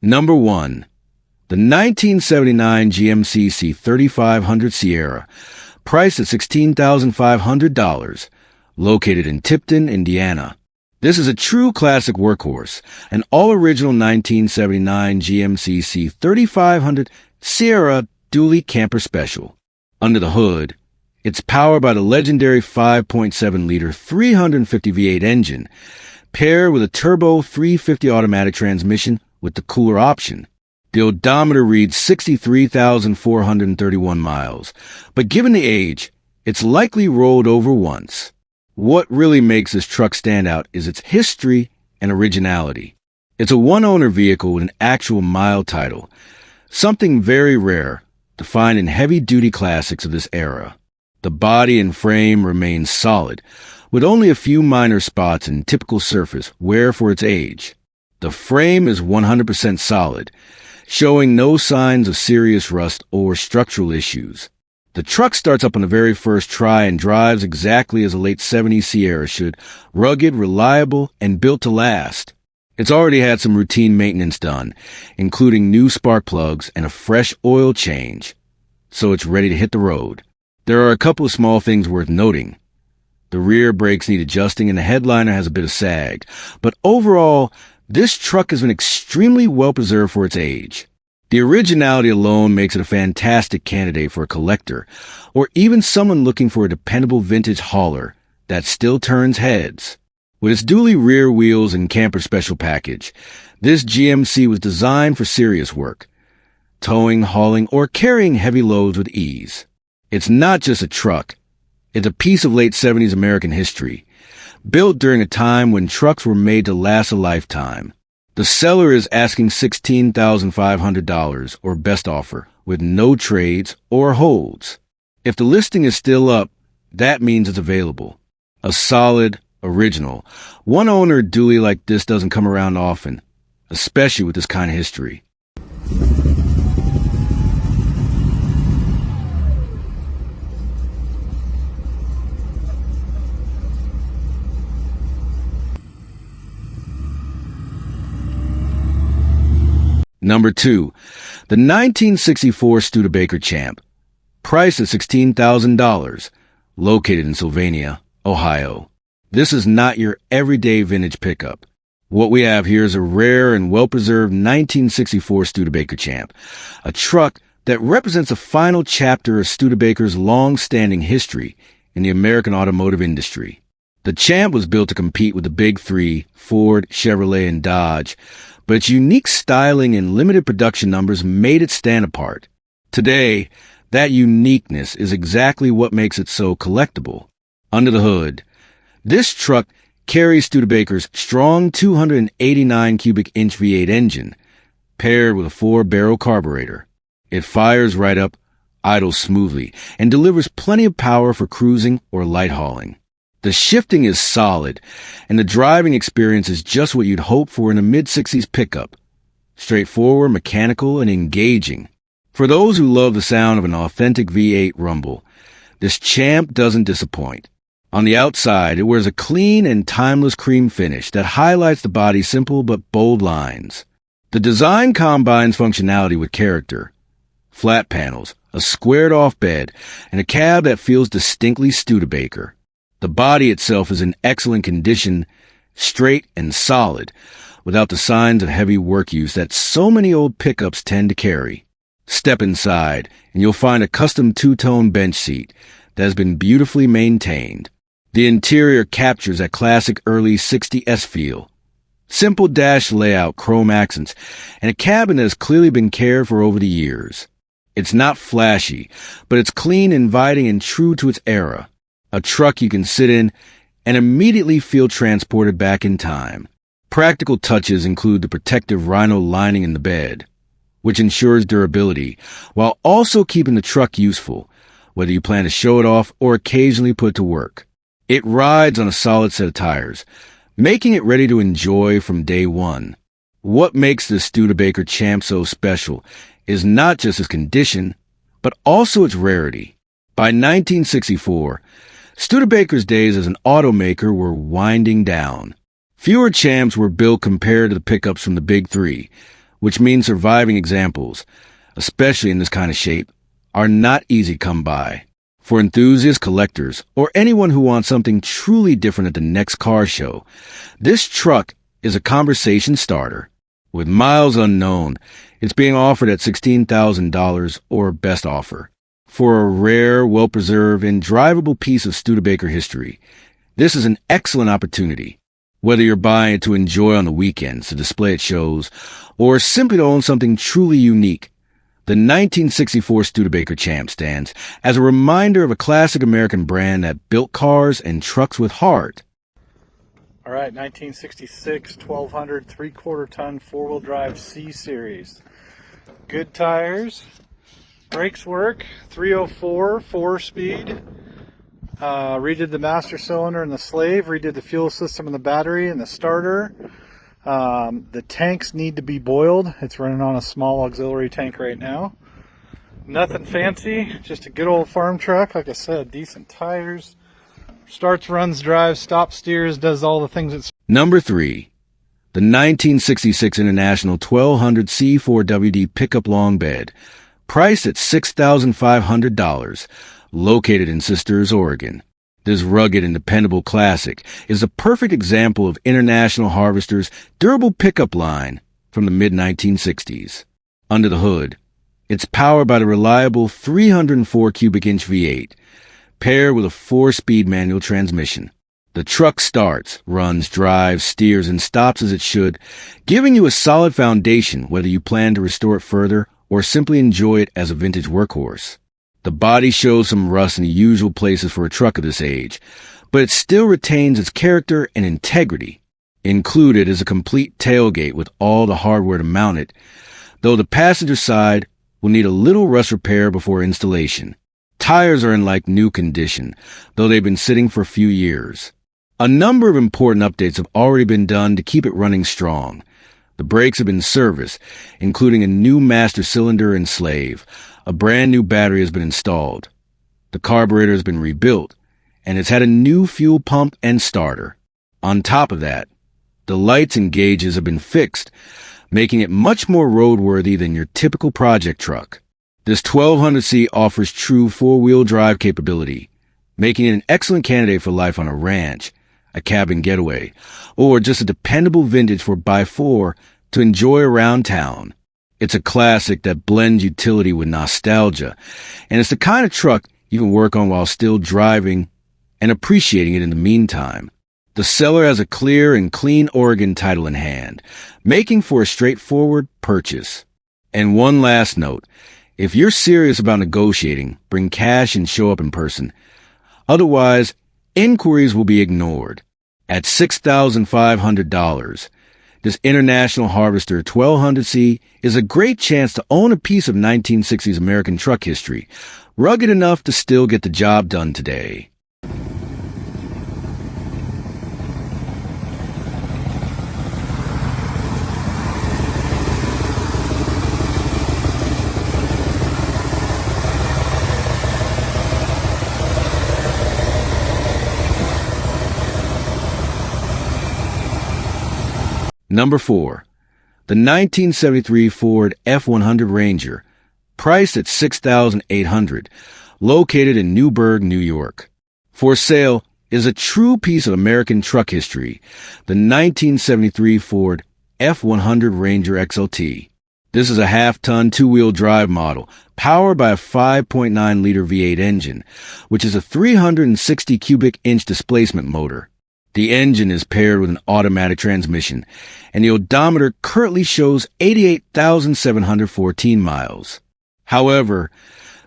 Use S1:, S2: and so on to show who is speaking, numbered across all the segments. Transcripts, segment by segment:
S1: Number 1. The 1979 GMC C3500 Sierra, priced at $16,500, located in Tipton, Indiana. This is a true classic workhorse, an all-original 1979 GMC C3500 Sierra dually camper special. Under the hood, it's powered by the legendary 5.7-liter 350 V8 engine, paired with a turbo 350 automatic transmission with the cooler option. The odometer reads 63,431 miles, but given the age, it's likely rolled over once. What really makes this truck stand out is its history and originality. It's a one-owner vehicle with an actual mile title, something very rare to find in heavy-duty classics of this era. The body and frame remain solid, with only a few minor spots in typical surface wear for its age. The frame is 100% solid, showing no signs of serious rust or structural issues. The truck starts up on the very first try and drives exactly as a late 70s Sierra should, rugged, reliable, and built to last. It's already had some routine maintenance done, including new spark plugs and a fresh oil change, so it's ready to hit the road. There are a couple of small things worth noting. The rear brakes need adjusting and the headliner has a bit of sag, but overall, this truck has been extremely well preserved for its age. The originality alone makes it a fantastic candidate for a collector, or even someone looking for a dependable vintage hauler that still turns heads. With its dually rear wheels and camper special package, this GMC was designed for serious work, towing, hauling, or carrying heavy loads with ease. It's not just a truck. It's a piece of late 70s American history, built during a time when trucks were made to last a lifetime. The seller is asking $16,500 or best offer, with no trades or holds. If the listing is still up, that means it's available. A solid, original, one-owner dually like this doesn't come around often, especially with this kind of history. Number 2. The 1964 Studebaker Champ, priced at $16,000, located in Sylvania, Ohio. This is not your everyday vintage pickup. What we have here is a rare and well-preserved 1964 Studebaker Champ, a truck that represents a final chapter of Studebaker's long-standing history in the American automotive industry. The Champ was built to compete with the big three, Ford, Chevrolet, and Dodge, but its unique styling and limited production numbers made it stand apart. Today, that uniqueness is exactly what makes it so collectible. Under the hood, this truck carries Studebaker's strong 289 cubic inch V8 engine, paired with a 4-barrel carburetor. It fires right up, idles smoothly, and delivers plenty of power for cruising or light hauling. The shifting is solid, and the driving experience is just what you'd hope for in a mid-60s pickup. Straightforward, mechanical, and engaging. For those who love the sound of an authentic V8 rumble, this Champ doesn't disappoint. On the outside, it wears a clean and timeless cream finish that highlights the body's simple but bold lines. The design combines functionality with character. Flat panels, a squared-off bed, and a cab that feels distinctly Studebaker. The body itself is in excellent condition, straight and solid, without the signs of heavy work use that so many old pickups tend to carry. Step inside, and you'll find a custom two-tone bench seat that has been beautifully maintained. The interior captures that classic early 60s feel. Simple dash layout, chrome accents, and a cabin that has clearly been cared for over the years. It's not flashy, but it's clean, inviting, and true to its era. A truck you can sit in and immediately feel transported back in time. Practical touches include the protective rhino lining in the bed, which ensures durability, while also keeping the truck useful, whether you plan to show it off or occasionally put it to work. It rides on a solid set of tires, making it ready to enjoy from day one. What makes this Studebaker Champ so special is not just its condition, but also its rarity. By 1964, Studebaker's days as an automaker were winding down. Fewer Champs were built compared to the pickups from the big three, which means surviving examples, especially in this kind of shape, are not easy to come by. For enthusiasts, collectors, or anyone who wants something truly different at the next car show, this truck is a conversation starter. With miles unknown, it's being offered at $16,000 or best offer. For a rare, well-preserved, and drivable piece of Studebaker history, this is an excellent opportunity. Whether you're buying it to enjoy on the weekends, to display at shows, or simply to own something truly unique, the 1964 Studebaker Champ stands as a reminder of a classic American brand that built cars and trucks with heart.
S2: All right, 1966 1200 3/4 ton four-wheel drive C series. Good tires, brakes work, 304 4-speed. Redid the master cylinder and the slave, redid the fuel system and the battery and the starter. The tanks need to be boiled. It's running on a small auxiliary tank right now. Nothing fancy, just a good old farm truck. Like I said, decent tires. Starts, runs, drives, stops, steers, does all the things it's...
S1: Number 3. The 1966 International 1200 C4WD Pickup Long Bed, priced at $6,500, located in Sisters, Oregon. This rugged and dependable classic is a perfect example of International Harvester's durable pickup line from the mid-1960s. Under the hood, it's powered by the reliable 304 cubic inch V8, paired with a 4-speed manual transmission. The truck starts, runs, drives, steers, and stops as it should, giving you a solid foundation whether you plan to restore it further or simply enjoy it as a vintage workhorse. The body shows some rust in the usual places for a truck of this age, but it still retains its character and integrity. Included is a complete tailgate with all the hardware to mount it, though the passenger side will need a little rust repair before installation. Tires are in like new condition, though they've been sitting for a few years. A number of important updates have already been done to keep it running strong. The brakes have been serviced, including a new master cylinder and slave. A brand new battery has been installed. The carburetor has been rebuilt, and it's had a new fuel pump and starter. On top of that, the lights and gauges have been fixed, making it much more roadworthy than your typical project truck. This 1200C offers true four-wheel drive capability, making it an excellent candidate for life on a ranch, a cabin getaway, or just a dependable vintage 4x4 to enjoy around town. It's a classic that blends utility with nostalgia, and it's the kind of truck you can work on while still driving and appreciating it in the meantime. The seller has a clear and clean Oregon title in hand, making for a straightforward purchase. And one last note. If you're serious about negotiating, bring cash and show up in person. Otherwise, inquiries will be ignored. At $6,500, this International Harvester 1200C is a great chance to own a piece of 1960s American truck history, rugged enough to still get the job done today. Number 4. The 1973 Ford F-150 Ranger, priced at $6,800, located in Newburgh, New York. For sale is a true piece of American truck history, the 1973 Ford F-150 Ranger XLT. This is a half-ton two-wheel drive model, powered by a 5.9-liter V8 engine, which is a 360 cubic inch displacement motor. The engine is paired with an automatic transmission, and the odometer currently shows 88,714 miles. However,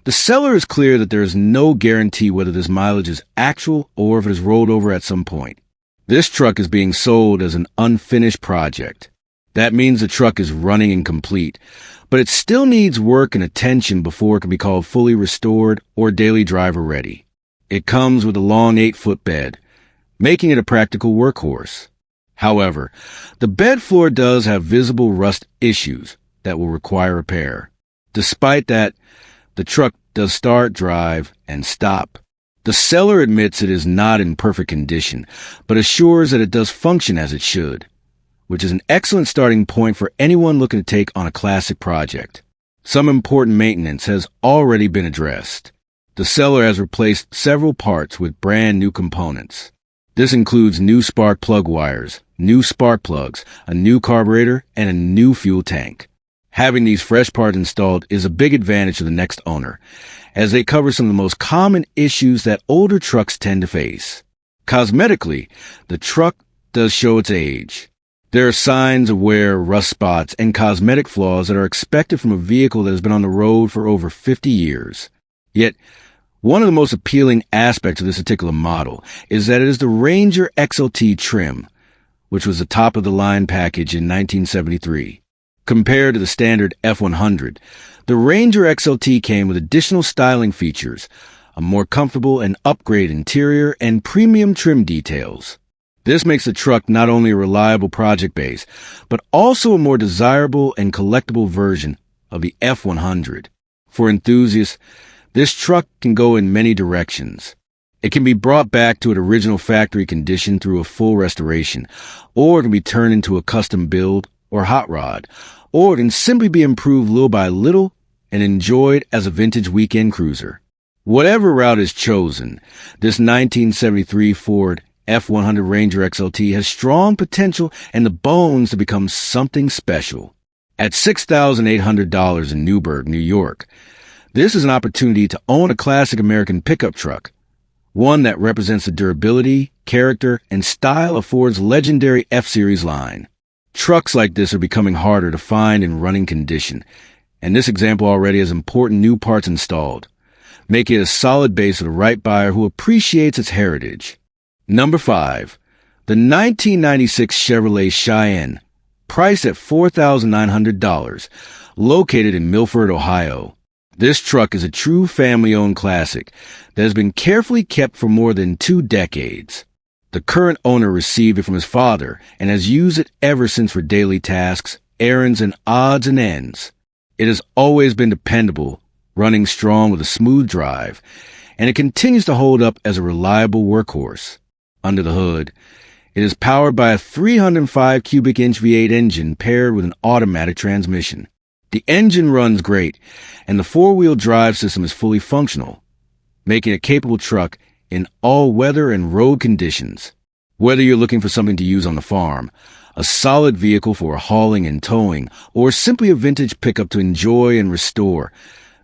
S1: the seller is clear that there is no guarantee whether this mileage is actual or if it is rolled over at some point. This truck is being sold as an unfinished project. That means the truck is running incomplete, but it still needs work and attention before it can be called fully restored or daily driver ready. It comes with a long 8-foot bed, making it a practical workhorse. However, the bed floor does have visible rust issues that will require repair. Despite that, the truck does start, drive, and stop. The seller admits it is not in perfect condition, but assures that it does function as it should. which is an excellent starting point for anyone looking to take on a classic project. Some important maintenance has already been addressed. The seller has replaced several parts with brand new components. This includes new spark plug wires, new spark plugs, a new carburetor, and a new fuel tank. Having these fresh parts installed is a big advantage to the next owner, as they cover some of the most common issues that older trucks tend to face. Cosmetically, the truck does show its age. There are signs of wear, rust spots, and cosmetic flaws that are expected from a vehicle that has been on the road for over 50 years. Yet, one of the most appealing aspects of this particular model is that it is the Ranger XLT trim, which was the top-of-the-line package in 1973. Compared to the standard F-100, the Ranger XLT came with additional styling features, a more comfortable and upgraded interior, and premium trim details. This makes the truck not only a reliable project base, but also a more desirable and collectible version of the F-100. For enthusiasts, this truck can go in many directions. It can be brought back to its original factory condition through a full restoration, or it can be turned into a custom build or hot rod, or it can simply be improved little by little and enjoyed as a vintage weekend cruiser. Whatever route is chosen, this 1973 Ford F-100 Ranger XLT has strong potential and the bones to become something special. At $6,800 in Newburgh, New York, this is an opportunity to own a classic American pickup truck, one that represents the durability, character, and style of Ford's legendary F-Series line. Trucks like this are becoming harder to find in running condition, and this example already has important new parts installed, making it a solid base for the right buyer who appreciates its heritage. Number 5. The 1996 Chevrolet Cheyenne, priced at $4,900, located in Milford, Ohio. This truck is a true family-owned classic that has been carefully kept for more than 2 decades. The current owner received it from his father and has used it ever since for daily tasks, errands, and odds and ends. It has always been dependable, running strong with a smooth drive, and it continues to hold up as a reliable workhorse. Under the hood, it is powered by a 305 cubic inch V8 engine paired with an automatic transmission. The engine runs great, and the 4-wheel drive system is fully functional, making it a capable truck in all weather and road conditions. Whether you're looking for something to use on the farm, a solid vehicle for hauling and towing, or simply a vintage pickup to enjoy and restore,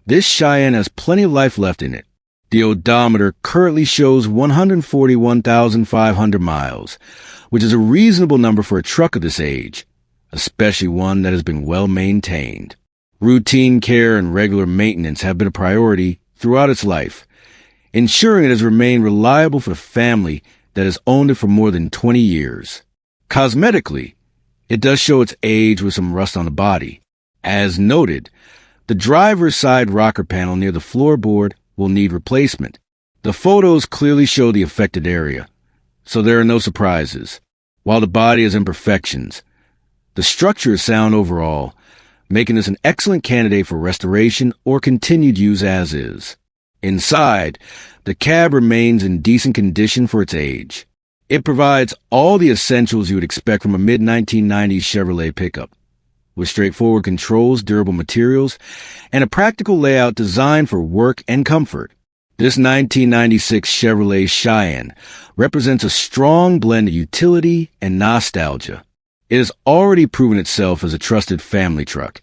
S1: this Cheyenne has plenty of life left in it. The odometer currently shows 141,500 miles, which is a reasonable number for a truck of this age, especially one that has been well maintained. Routine care and regular maintenance have been a priority throughout its life, ensuring it has remained reliable for the family that has owned it for more than 20 years. Cosmetically, it does show its age with some rust on the body. As noted, the driver's side rocker panel near the floorboard will need replacement. The photos clearly show the affected area, so there are no surprises. While the body has imperfections, the structure is sound overall, making this an excellent candidate for restoration or continued use as is. Inside, the cab remains in decent condition for its age. It provides all the essentials you would expect from a mid-1990s Chevrolet pickup, with straightforward controls, durable materials, and a practical layout designed for work and comfort. This 1996 Chevrolet Cheyenne represents a strong blend of utility and nostalgia. It has already proven itself as a trusted family truck,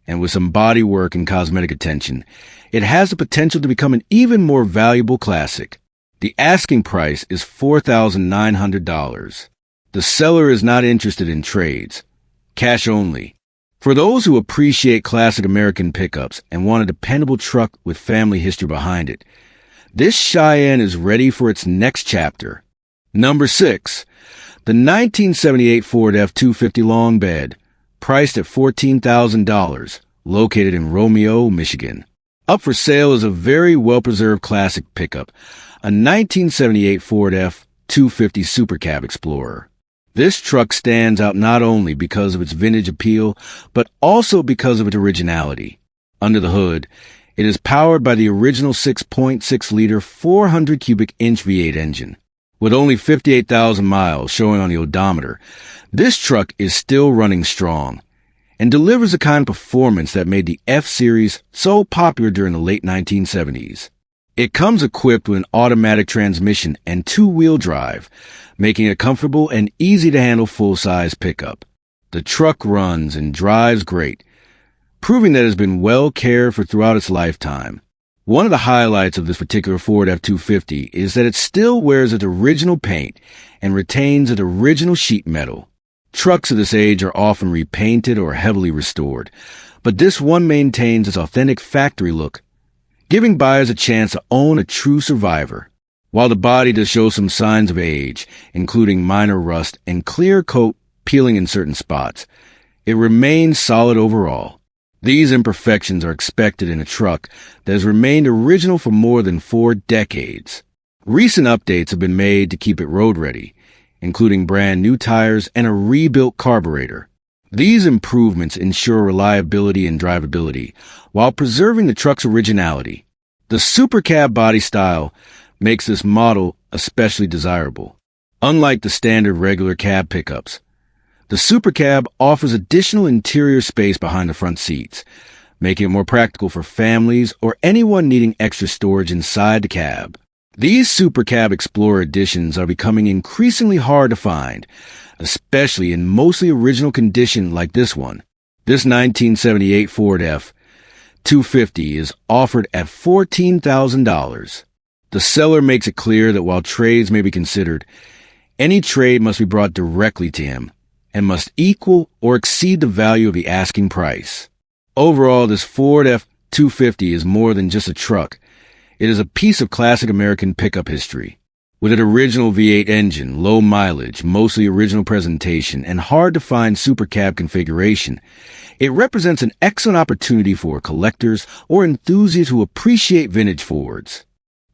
S1: and with some body work and cosmetic attention, it has the potential to become an even more valuable classic. The asking price is $4,900. The seller is not interested in trades. Cash only. For those who appreciate classic American pickups and want a dependable truck with family history behind it, this Cheyenne is ready for its next chapter. Number 6. The 1978 Ford F-250 long bed, priced at $14,000, located in Romeo, Michigan. Up for sale is a very well-preserved classic pickup, a 1978 Ford F-250 Super Cab Explorer. This truck stands out not only because of its vintage appeal, but also because of its originality. Under the hood, it is powered by the original 6.6-liter 400 cubic inch V8 engine. With only 58,000 miles showing on the odometer, this truck is still running strong and delivers the kind of performance that made the F-Series so popular during the late 1970s. It comes equipped with an automatic transmission and two-wheel drive, making it a comfortable and easy-to-handle full-size pickup. The truck runs and drives great, proving that it has been well cared for throughout its lifetime. One of the highlights of this particular Ford F-250 is that it still wears its original paint and retains its original sheet metal. Trucks of this age are often repainted or heavily restored, but this one maintains its authentic factory look, giving buyers a chance to own a true survivor. While the body does show some signs of age, including minor rust and clear coat peeling in certain spots, it remains solid overall. These imperfections are expected in a truck that has remained original for more than 4 decades. Recent updates have been made to keep it road-ready, including brand new tires and a rebuilt carburetor. These improvements ensure reliability and drivability while preserving the truck's originality. The Super Cab body style makes this model especially desirable. Unlike the standard regular cab pickups, the Super Cab offers additional interior space behind the front seats, making it more practical for families or anyone needing extra storage inside the cab. These Super Cab Explorer editions are becoming increasingly hard to find, especially in mostly original condition like this one. This 1978 Ford F-250 is offered at $14,000. The seller makes it clear that while trades may be considered, any trade must be brought directly to him and must equal or exceed the value of the asking price. Overall, this Ford F-250 is more than just a truck. It is a piece of classic American pickup history. With an original V8 engine, low mileage, mostly original presentation, and hard-to-find Super Cab configuration, it represents an excellent opportunity for collectors or enthusiasts who appreciate vintage Fords.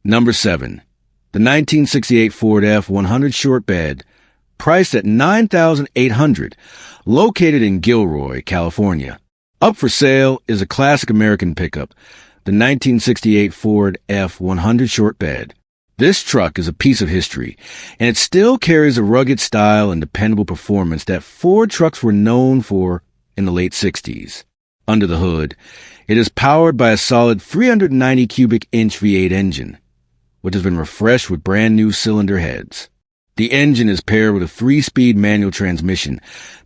S1: Number 7. The 1968 Ford F-150 short bed, priced at $9,800, located in Gilroy, California. Up for sale is a classic American pickup, the 1968 Ford F-150 short bed. This truck is a piece of history, and it still carries a rugged style and dependable performance that Ford trucks were known for in the late 60s. Under the hood, it is powered by a solid 390 cubic inch V8 engine, which has been refreshed with brand new cylinder heads. The engine is paired with a 3-speed manual transmission,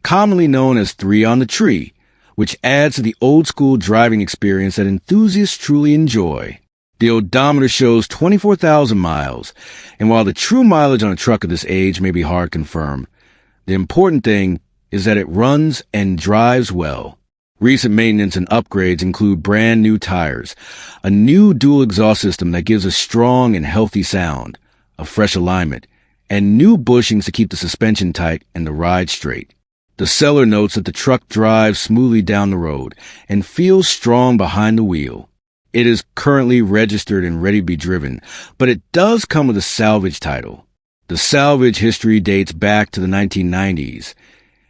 S1: commonly known as 3 on the tree, which adds to the old-school driving experience that enthusiasts truly enjoy. The odometer shows 24,000 miles, and while the true mileage on a truck of this age may be hard to confirm, the important thing is that it runs and drives well. Recent maintenance and upgrades include brand new tires, a new dual exhaust system that gives a strong and healthy sound, a fresh alignment, and new bushings to keep the suspension tight and the ride straight. The seller notes that the truck drives smoothly down the road and feels strong behind the wheel. It is currently registered and ready to be driven, but it does come with a salvage title. The salvage history dates back to the 1990s,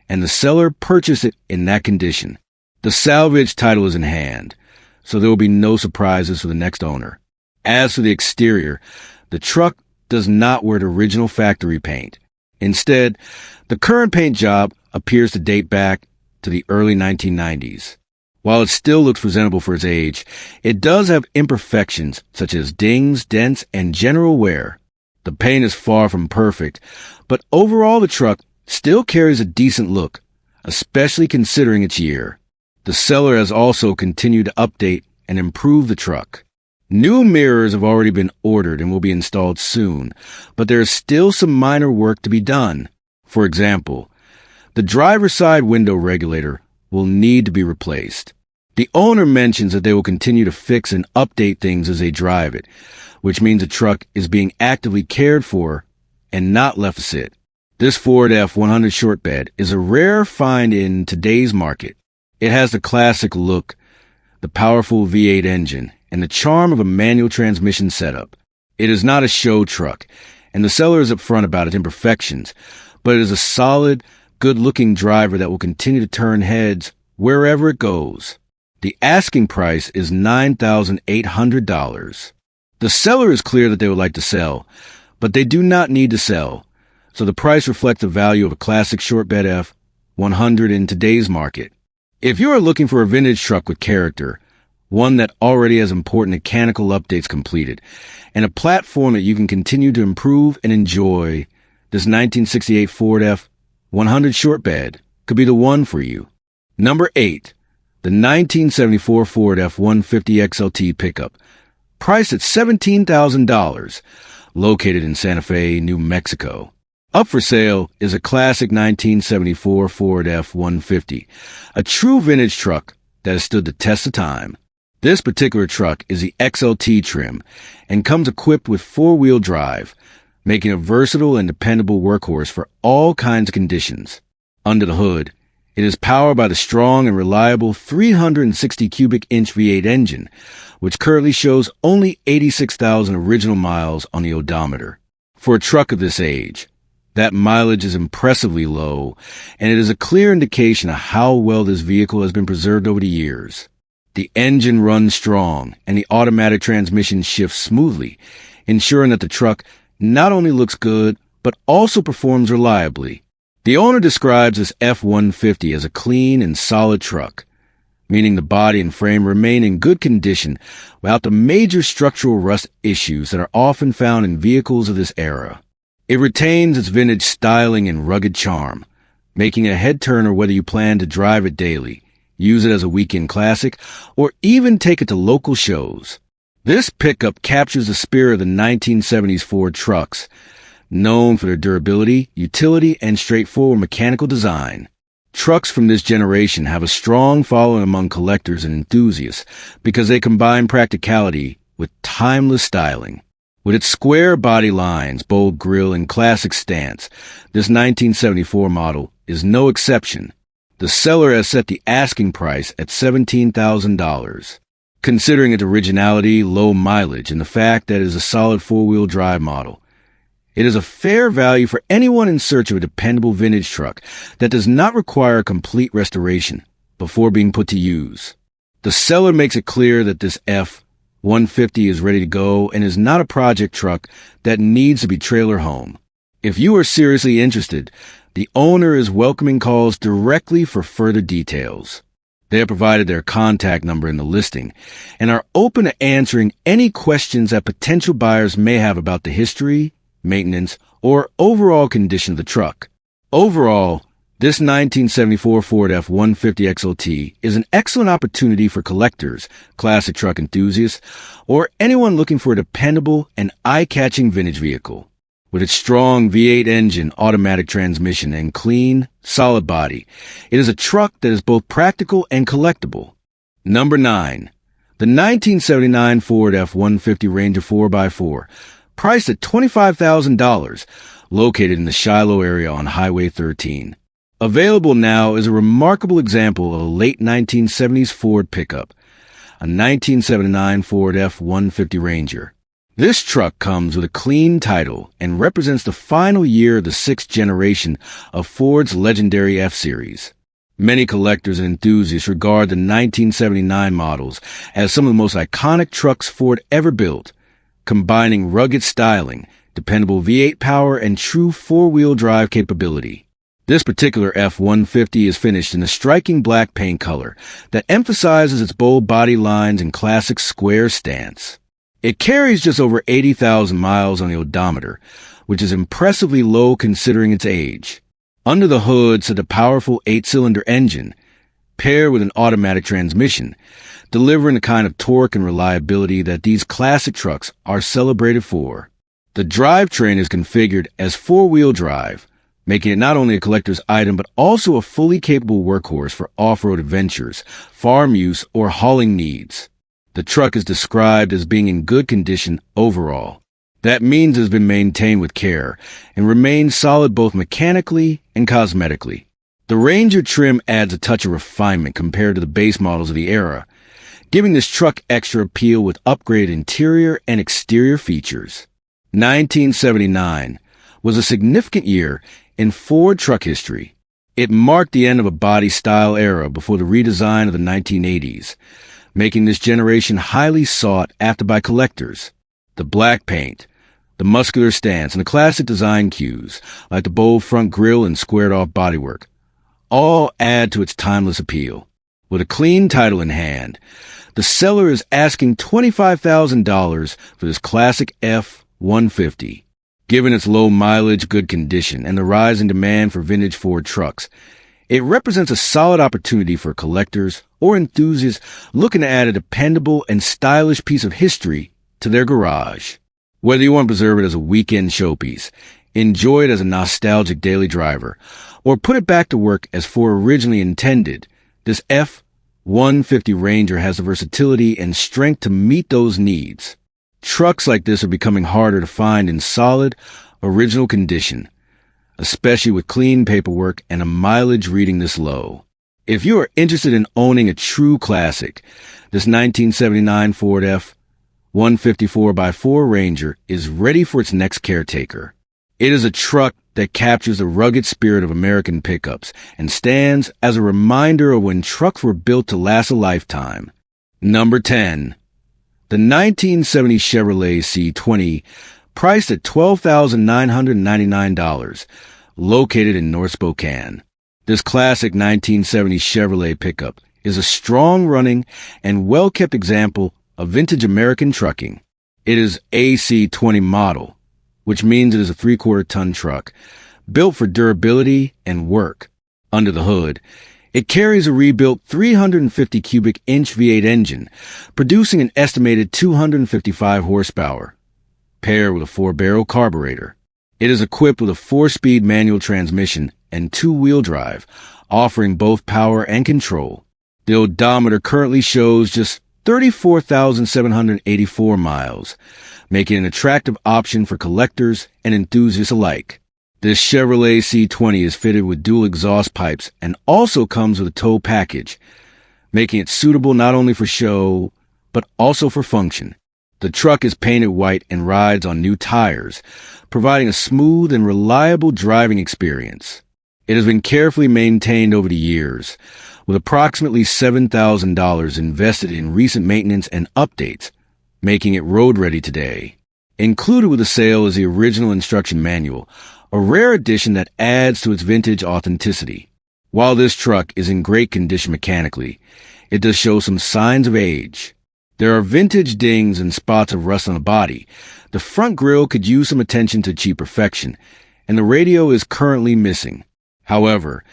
S1: and the seller purchased it in that condition. The salvage title is in hand, so there will be no surprises for the next owner. As for the exterior, the truck does not wear the original factory paint. Instead, the current paint job appears to date back to the early 1990s. While it still looks presentable for its age, it does have imperfections such as dings, dents, and general wear. The paint is far from perfect, but overall the truck still carries a decent look, especially considering its year. The seller has also continued to update and improve the truck. New mirrors have already been ordered and will be installed soon, but there is still some minor work to be done. For example, the driver's side window regulator will need to be replaced. The owner mentions that they will continue to fix and update things as they drive it, which means the truck is being actively cared for and not left to sit. This Ford F-150 short bed is a rare find in today's market. It has the classic look, the powerful V8 engine, and the charm of a manual transmission setup. It is not a show truck, and the seller is upfront about its imperfections, but it is a solid, good-looking driver that will continue to turn heads wherever it goes. The asking price is $9,800. The seller is clear that they would like to sell, but they do not need to sell, so the price reflects the value of a classic shortbed F-150 in today's market. If you are looking for a vintage truck with character, one that already has important mechanical updates completed, and a platform that you can continue to improve and enjoy, this 1968 Ford F-150 shortbed could be the one for you. Number 8. The 1974 Ford F-150 XLT Pickup, priced at $17,000, located in Santa Fe, New Mexico. Up for sale is a classic 1974 Ford F-150, a true vintage truck that has stood the test of time. This particular truck is the XLT trim and comes equipped with four-wheel drive, making a versatile and dependable workhorse for all kinds of conditions. Under the hood, it is powered by the strong and reliable 360 cubic inch V8 engine, which currently shows only 86,000 original miles on the odometer. For a truck of this age, that mileage is impressively low, and it is a clear indication of how well this vehicle has been preserved over the years. The engine runs strong, and the automatic transmission shifts smoothly, ensuring that the truck not only looks good, but also performs reliably. The owner describes this F-150 as a clean and solid truck, meaning the body and frame remain in good condition without the major structural rust issues that are often found in vehicles of this era. It retains its vintage styling and rugged charm, making it a head-turner whether you plan to drive it daily, use it as a weekend classic, or even take it to local shows. This pickup captures the spirit of the 1970s Ford trucks, known for their durability, utility, and straightforward mechanical design. Trucks from this generation have a strong following among collectors and enthusiasts because they combine practicality with timeless styling. With its square body lines, bold grille, and classic stance, this 1974 model is no exception. The seller has set the asking price at $17,000. Considering its originality, low mileage, and the fact that it is a solid four-wheel drive model, it is a fair value for anyone in search of a dependable vintage truck that does not require a complete restoration before being put to use. The seller makes it clear that this F-150 is ready to go and is not a project truck that needs to be trailer home. If you are seriously interested, the owner is welcoming calls directly for further details. They have provided their contact number in the listing and are open to answering any questions that potential buyers may have about the history, maintenance, or overall condition of the truck. Overall, this 1974 Ford F-150 XLT is an excellent opportunity for collectors, classic truck enthusiasts, or anyone looking for a dependable and eye-catching vintage vehicle. With its strong V8 engine, automatic transmission, and clean, solid body, it is a truck that is both practical and collectible. Number 9. The 1979 Ford F-150 Ranger 4x4, priced at $25,000, located in the Shiloh area on Highway 13. Available now is a remarkable example of a late 1970s Ford pickup, a 1979 Ford F-150 Ranger. This truck comes with a clean title and represents the final year of the sixth generation of Ford's legendary F-Series. Many collectors and enthusiasts regard the 1979 models as some of the most iconic trucks Ford ever built, combining rugged styling, dependable V8 power, and true four-wheel drive capability. This particular F-150 is finished in a striking black paint color that emphasizes its bold body lines and classic square stance. It carries just over 80,000 miles on the odometer, which is impressively low considering its age. Under the hood sits a powerful 8-cylinder engine, paired with an automatic transmission, delivering the kind of torque and reliability that these classic trucks are celebrated for. The drivetrain is configured as four-wheel drive, making it not only a collector's item but also a fully capable workhorse for off-road adventures, farm use, or hauling needs. The truck is described as being in good condition overall. That means it has been maintained with care and remains solid both mechanically and cosmetically. The Ranger trim adds a touch of refinement compared to the base models of the era, giving this truck extra appeal with upgraded interior and exterior features. 1979 was a significant year in Ford truck history. It marked the end of a body-style era before the redesign of the 1980s, making this generation highly sought after by collectors. The black paint, The muscular stance and the classic design cues, like the bold front grille and squared-off bodywork, all add to its timeless appeal. With a clean title in hand, the seller is asking $25,000 for this classic F-150. Given its low mileage, good condition, and the rising demand for vintage Ford trucks, it represents a solid opportunity for collectors or enthusiasts looking to add a dependable and stylish piece of history to their garage. Whether you want to preserve it as a weekend showpiece, enjoy it as a nostalgic daily driver, or put it back to work as Ford originally intended, this F-150 Ranger has the versatility and strength to meet those needs. Trucks like this are becoming harder to find in solid, original condition, especially with clean paperwork and a mileage reading this low. If you are interested in owning a true classic, this 1979 Ford F-150 4x4 Ranger is ready for its next caretaker. It is a truck that captures the rugged spirit of American pickups and stands as a reminder of when trucks were built to last a lifetime. Number 10. The 1970 Chevrolet C20, priced at $12,999, located in North Spokane. This classic 1970 Chevrolet pickup is a strong-running and well-kept example of vintage American trucking. It is a C20 model, which means it is a 3/4-ton truck, built for durability and work. Under the hood, it carries a rebuilt 350 cubic inch V8 engine, producing an estimated 255 horsepower, paired with a 4-barrel carburetor. It is equipped with a 4-speed manual transmission and 2-wheel drive, offering both power and control. The odometer currently shows just 34,784 miles, making it an attractive option for collectors and enthusiasts alike. This Chevrolet C20 is fitted with dual exhaust pipes and also comes with a tow package, making it suitable not only for show, but also for function. The truck is painted white and rides on new tires, providing a smooth and reliable driving experience. It has been carefully maintained over the years, with approximately $7,000 invested in recent maintenance and updates, making it road-ready today. Included with the sale is the original instruction manual, a rare addition that adds to its vintage authenticity. While this truck is in great condition mechanically, it does show some signs of age. There are vintage dings and spots of rust on the body. The front grille could use some attention to achieve perfection, and the radio is currently missing. However,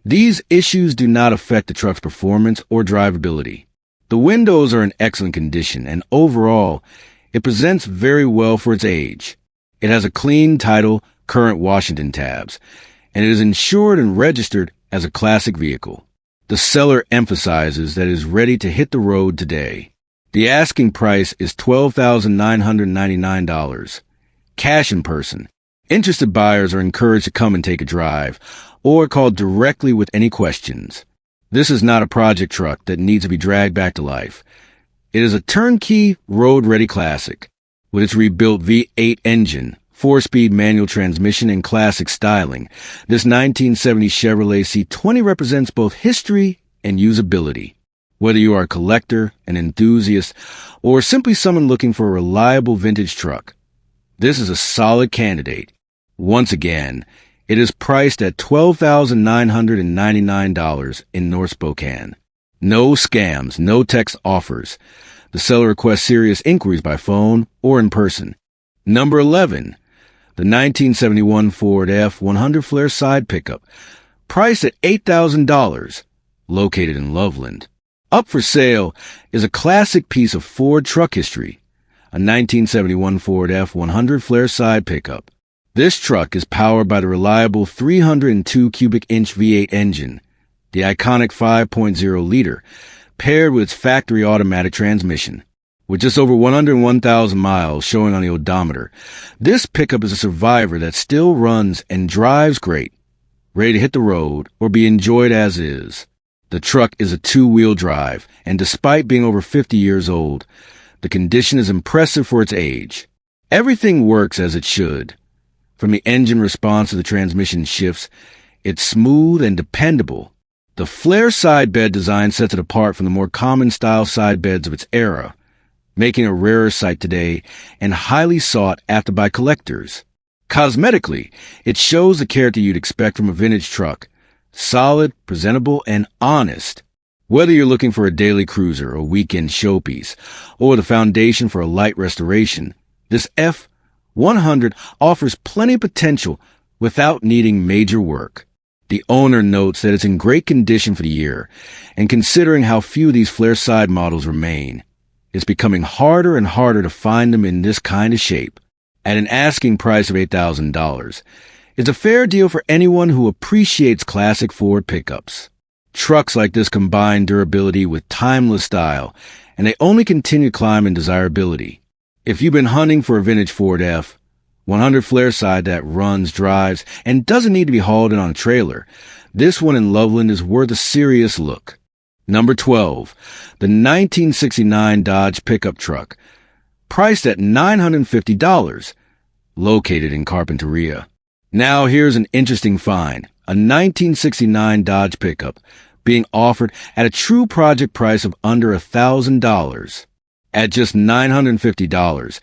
S1: these issues do not affect the truck's performance or drivability. The windows are in excellent condition, and overall, it presents very well for its age. It has a clean title, current Washington tabs, and it is insured and registered as a classic vehicle. The seller emphasizes that it is ready to hit the road today. The asking price is $12,999, cash in person. Interested buyers are encouraged to come and take a drive, or call directly with any questions. This is not a project truck that needs to be dragged back to life. It is a turnkey, road-ready classic. With its rebuilt V8 engine, 4-speed manual transmission, and classic styling, this 1970 Chevrolet C20 represents both history and usability. Whether you are a collector, an enthusiast, or simply someone looking for a reliable vintage truck, this is a solid candidate. Once again, it is priced at $12,999 in North Spokane. No scams, no text offers. The seller requests serious inquiries by phone or in person. Number 11. The 1971 Ford F-150 Flare Side Pickup, priced at $8,000, located in Loveland. Up for sale is a classic piece of Ford truck history, a 1971 Ford F-150 Flare Side Pickup. This truck is powered by the reliable 302 cubic inch V8 engine, the iconic 5.0-liter, paired with its factory automatic transmission. With just over 101,000 miles showing on the odometer, this pickup is a survivor that still runs and drives great, ready to hit the road or be enjoyed as is. The truck is a 2-wheel drive, and despite being over 50 years old, the condition is impressive for its age. Everything works as it should. From the engine response to the transmission shifts, it's smooth and dependable. The flare side bed design sets it apart from the more common style side beds of its era. making a rarer sight today and highly sought after by collectors. Cosmetically, it shows the character you'd expect from a vintage truck. Solid, presentable, and honest. Whether you're looking for a daily cruiser or weekend showpiece, or the foundation for a light restoration, this F-150 offers plenty of potential without needing major work. The owner notes that it's in great condition for the year, and considering how few of these flare side models remain, it's becoming harder and harder to find them in this kind of shape. At an asking price of $8,000, it's a fair deal for anyone who appreciates classic Ford pickups. Trucks like this combine durability with timeless style, and they only continue to climb in desirability. If you've been hunting for a vintage Ford F-150 flare side that runs, drives, and doesn't need to be hauled in on a trailer, this one in Loveland is worth a serious look. Number 12, the 1969 Dodge pickup truck, priced at $950, located in Carpinteria. Now here's an interesting find, a 1969 Dodge pickup being offered at a true project price of under $1,000. At just $950,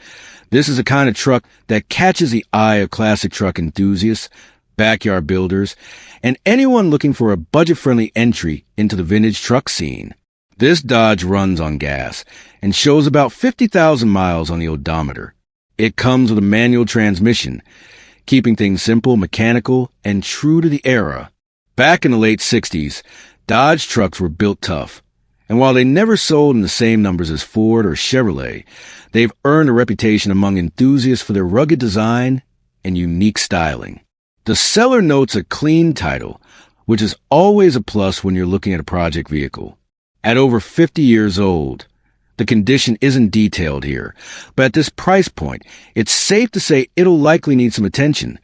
S1: this is the kind of truck that catches the eye of classic truck enthusiasts, backyard builders, and anyone looking for a budget-friendly entry into the vintage truck scene. This Dodge runs on gas and shows about 50,000 miles on the odometer. It comes with a manual transmission, keeping things simple, mechanical, and true to the era. Back in the late 60s, Dodge trucks were built tough, and while they never sold in the same numbers as Ford or Chevrolet, they've earned a reputation among enthusiasts for their rugged design and unique styling. The seller notes a clean title, which is always a plus when you're looking at a project vehicle. At over 50 years old, the condition isn't detailed here, but at this price point, it's safe to say it'll likely need some attention,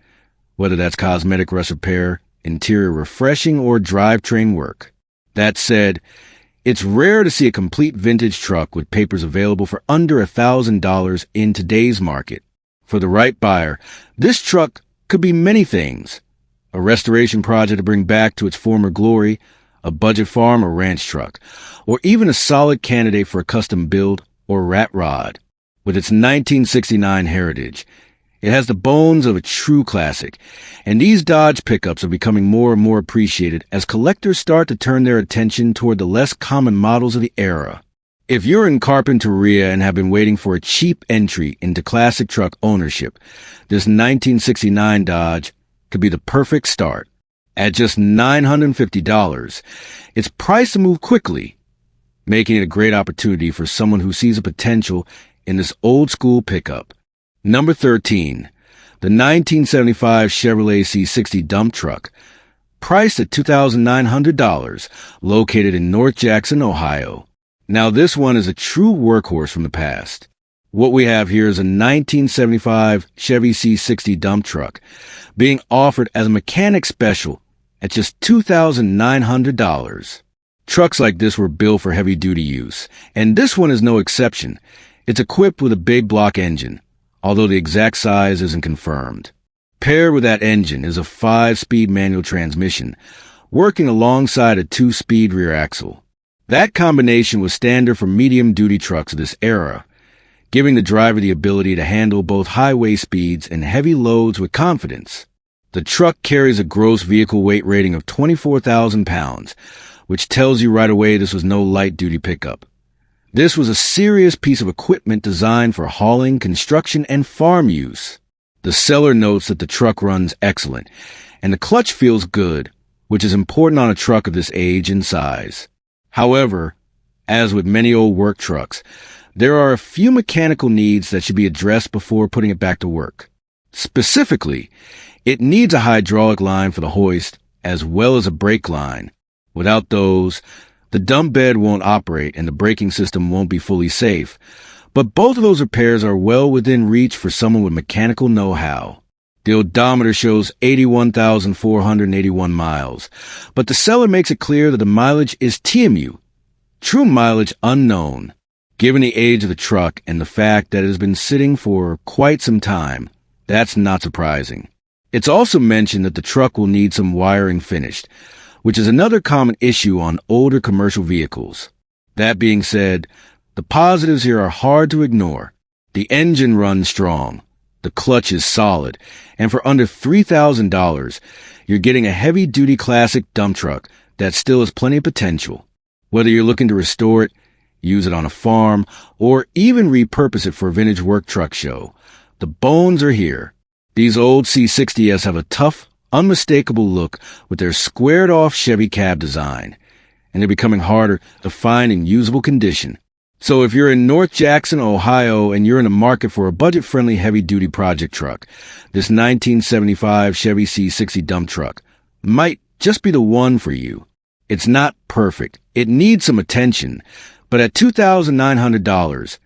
S1: whether that's cosmetic rust repair, interior refreshing, or drivetrain work. That said, it's rare to see a complete vintage truck with papers available for under $1,000 in today's market. For the right buyer, this truck could be many things. A restoration project to bring back to its former glory, a budget farm or ranch truck, or even a solid candidate for a custom build or rat rod. With its 1969 heritage, it has the bones of a true classic, and these Dodge pickups are becoming more and more appreciated as collectors start to turn their attention toward the less common models of the era. If you're in Carpinteria and have been waiting for a cheap entry into classic truck ownership, this 1969 Dodge could be the perfect start. At just $950, it's priced to move quickly, making it a great opportunity for someone who sees a potential in this old-school pickup. Number 13, the 1975 Chevrolet C60 dump truck, priced at $2,900, located in North Jackson, Ohio. Now this one is a true workhorse from the past. What we have here is a 1975 Chevy C60 dump truck being offered as a mechanic special at just $2,900. Trucks like this were built for heavy-duty use, and this one is no exception. It's equipped with a big block engine, although the exact size isn't confirmed. Paired with that engine is a 5-speed manual transmission, working alongside a 2-speed rear axle. That combination was standard for medium-duty trucks of this era, giving the driver the ability to handle both highway speeds and heavy loads with confidence. The truck carries a gross vehicle weight rating of 24,000 pounds, which tells you right away this was no light-duty pickup. This was a serious piece of equipment designed for hauling, construction, and farm use. The seller notes that the truck runs excellent, and the clutch feels good, which is important on a truck of this age and size. However, as with many old work trucks, there are a few mechanical needs that should be addressed before putting it back to work. Specifically, it needs a hydraulic line for the hoist as well as a brake line. Without those, the dump bed won't operate and the braking system won't be fully safe. But both of those repairs are well within reach for someone with mechanical know-how. The odometer shows 81,481 miles, but the seller makes it clear that the mileage is TMU, true mileage unknown. Given the age of the truck and the fact that it has been sitting for quite some time, that's not surprising. It's also mentioned that the truck will need some wiring finished, which is another common issue on older commercial vehicles. That being said, The positives here are hard to ignore. The engine runs strong. The clutch is solid. And for under $3,000, you're getting a heavy-duty classic dump truck that still has plenty of potential. Whether you're looking to restore it, use it on a farm, or even repurpose it for a vintage work truck show, the bones are here. These old C60s have a tough, unmistakable look with their squared-off Chevy cab design, and they're becoming harder to find in usable condition. So if you're in North Jackson, Ohio, and you're in the market for a budget-friendly heavy-duty project truck, this 1975 Chevy C60 dump truck might just be the one for you. It's not perfect. It needs some attention, but at $2,900,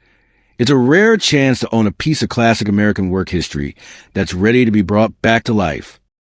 S1: it's a rare chance to own a piece of classic American work history that's ready to be brought back to life.